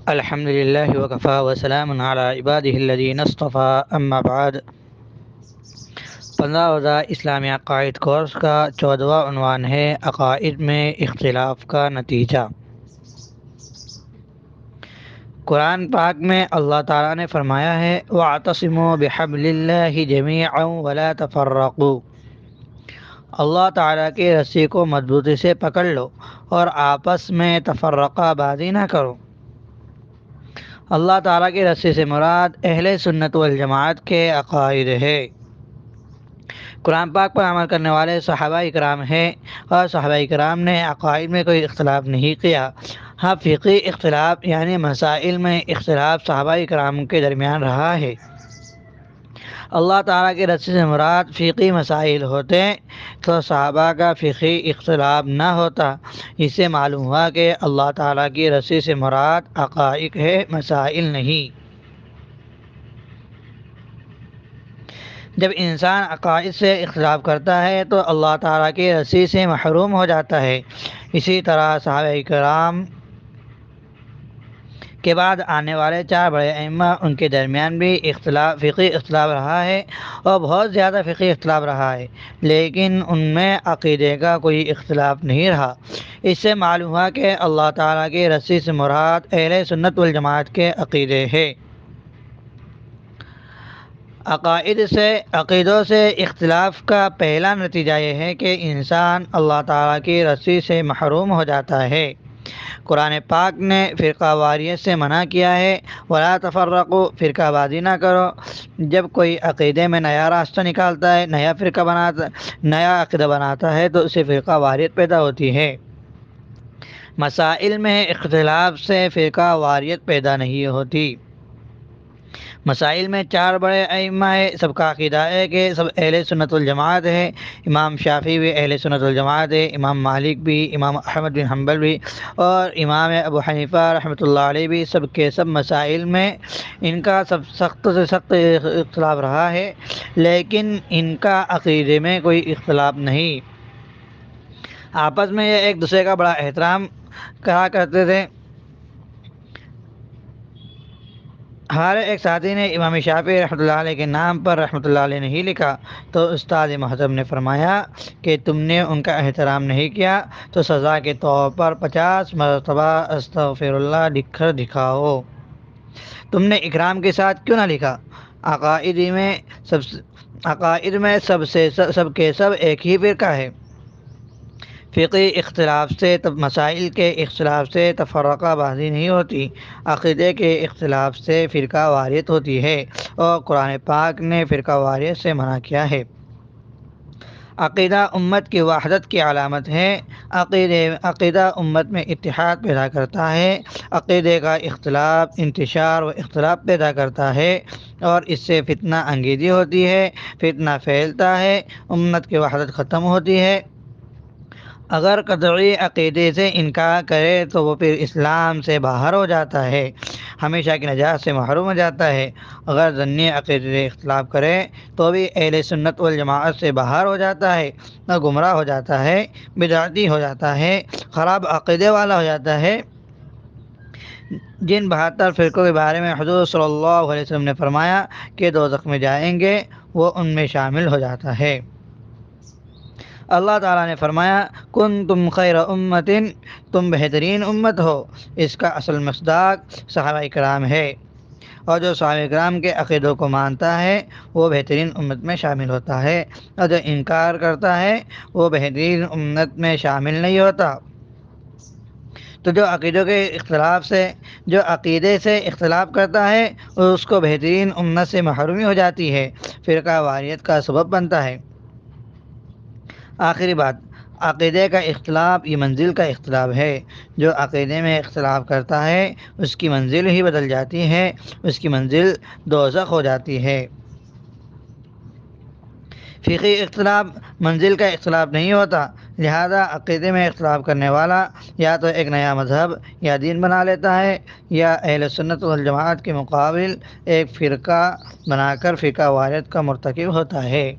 الحمد للہ وکفا وسلام علی عبادہ الذین اصطفیٰ اما بعد 15 روزہ اسلامی عقائد کورس کا 14واں عنوان ہے عقائد میں اختلاف کا نتیجہ۔ قرآن پاک میں اللہ تعالیٰ نے فرمایا ہے وَاعْتَصِمُوا بِحَبْلِ اللَّهِ جَمِيعًا وَلَا تَفَرَّقُوا، اللہ تعالیٰ کی رسی کو مضبوطی سے پکڑ لو اور آپس میں تفرقہ بازی نہ کرو۔ اللہ تعالیٰ کی رسی سے مراد اہل سنت والجماعت کے عقائد ہے۔ قرآن پاک پر عمل کرنے والے صحابہ کرام ہیں اور صحابہ کرام نے عقائد میں کوئی اختلاف نہیں کیا۔ ہاں، فقہی اختلاف یعنی مسائل میں اختلاف صحابہ کرام کے درمیان رہا ہے۔ اللہ تعالیٰ کی رسی سے مراد فقہی مسائل ہوتے تو صحابہ کا فقہی اختلاف نہ ہوتا۔ اس سے معلوم ہوا کہ اللہ تعالیٰ کی رسی سے مراد عقائد ہے، مسائل نہیں۔ جب انسان عقائد سے اختلاف کرتا ہے تو اللہ تعالیٰ کی رسی سے محروم ہو جاتا ہے۔ اسی طرح صحابہ کرام کے بعد آنے والے 4 بڑے ائمہ ان کے درمیان بھی فقہی اختلاف رہا ہے اور بہت زیادہ فقہی اختلاف رہا ہے، لیکن ان میں عقیدے کا کوئی اختلاف نہیں رہا۔ اس سے معلوم ہوا کہ اللہ تعالیٰ کی رسی سے مراد اہل سنت والجماعت کے عقیدے ہے۔ عقیدوں سے اختلاف کا پہلا نتیجہ یہ ہے کہ انسان اللہ تعالیٰ کی رسی سے محروم ہو جاتا ہے۔ قرآن پاک نے فرقہ واریت سے منع کیا ہے، وَلَا تَفَرَّقُوا، فرقہ بازی نہ کرو۔ جب کوئی عقیدے میں نیا راستہ نکالتا ہے، نیا عقیدہ بناتا ہے تو اسے فرقہ واریت پیدا ہوتی ہے۔ مسائل میں اختلاف سے فرقہ واریت پیدا نہیں ہوتی۔ مسائل میں 4 بڑے ائمہ ہیں، سب کا عقیدہ ہے کہ سب اہل سنت والجماعت ہے۔ امام شافعی بھی اہل سنت والجماعت ہے، امام مالک بھی، امام احمد بن حنبل بھی اور امام ابو حنیفہ رحمۃ اللہ علیہ بھی، سب کے سب مسائل میں ان کا سب سخت سے سخت اختلاف رہا ہے، لیکن ان کا عقیدے میں کوئی اختلاف نہیں۔ آپس میں یہ ایک دوسرے کا بڑا احترام کہا کرتے تھے۔ ہمارے ایک ساتھی نے امام شافعی رحمۃ اللہ علیہ کے نام پر رحمۃ اللہ علیہ نہیں لکھا تو استاد محترم نے فرمایا کہ تم نے ان کا احترام نہیں کیا تو سزا کے طور پر 50 مرتبہ استغفر اللہ لکھ کر دکھاؤ۔ تم نے اکرام کے ساتھ کیوں نہ لکھا؟ عقائد میں سب کے سب ایک ہی فرقہ ہے۔ فقہی اختلاف سے مسائل کے اختلاف سے تفرقہ بازی نہیں ہوتی، عقیدے کے اختلاف سے فرقہ واریت ہوتی ہے اور قرآن پاک نے فرقہ واریت سے منع کیا ہے۔ عقیدہ امت کی وحدت کی علامت ہے۔ عقیدہ امت میں اتحاد پیدا کرتا ہے۔ عقیدے کا اختلاف انتشار و اختلاف پیدا کرتا ہے اور اس سے فتنہ انگیزی ہوتی ہے، فتنہ پھیلتا ہے، امت کی وحدت ختم ہوتی ہے۔ اگر قطعی عقیدے سے انکار کرے تو وہ پھر اسلام سے باہر ہو جاتا ہے، ہمیشہ کی نجات سے محروم ہو جاتا ہے۔ اگر ظنی عقیدے سے اختلاف کرے تو بھی اہل سنت والجماعت سے باہر ہو جاتا ہے، نہ گمراہ ہو جاتا ہے، بدعتی ہو جاتا ہے، خراب عقیدے والا ہو جاتا ہے۔ جن 72 فرقوں کے بارے میں حضور صلی اللہ علیہ وسلم نے فرمایا کہ دوزخ میں جائیں گے، وہ ان میں شامل ہو جاتا ہے۔ اللہ تعالیٰ نے فرمایا کنتم خیر امت، تم بہترین امت ہو۔ اس کا اصل مصداق صحابہ کرام ہے، اور جو صحابہ کرام کے عقیدوں کو مانتا ہے وہ بہترین امت میں شامل ہوتا ہے، اور جو انکار کرتا ہے وہ بہترین امت میں شامل نہیں ہوتا۔ تو جو عقیدے سے اختلاف کرتا ہے اس کو بہترین امت سے محرومی ہو جاتی ہے، فرقہ واریت کا سبب بنتا ہے۔ آخری بات، عقیدے کا اختلاف یہ منزل کا اختلاف ہے۔ جو عقیدے میں اختلاف کرتا ہے اس کی منزل ہی بدل جاتی ہے، اس کی منزل دوزخ ہو جاتی ہے۔ فقہی اختلاف منزل کا اختلاف نہیں ہوتا، لہذا عقیدے میں اختلاف کرنے والا یا تو ایک نیا مذہب یا دین بنا لیتا ہے، یا اہل سنت والجماعت کے مقابل ایک فرقہ بنا کر فرقہ واریت کا مرتکب ہوتا ہے۔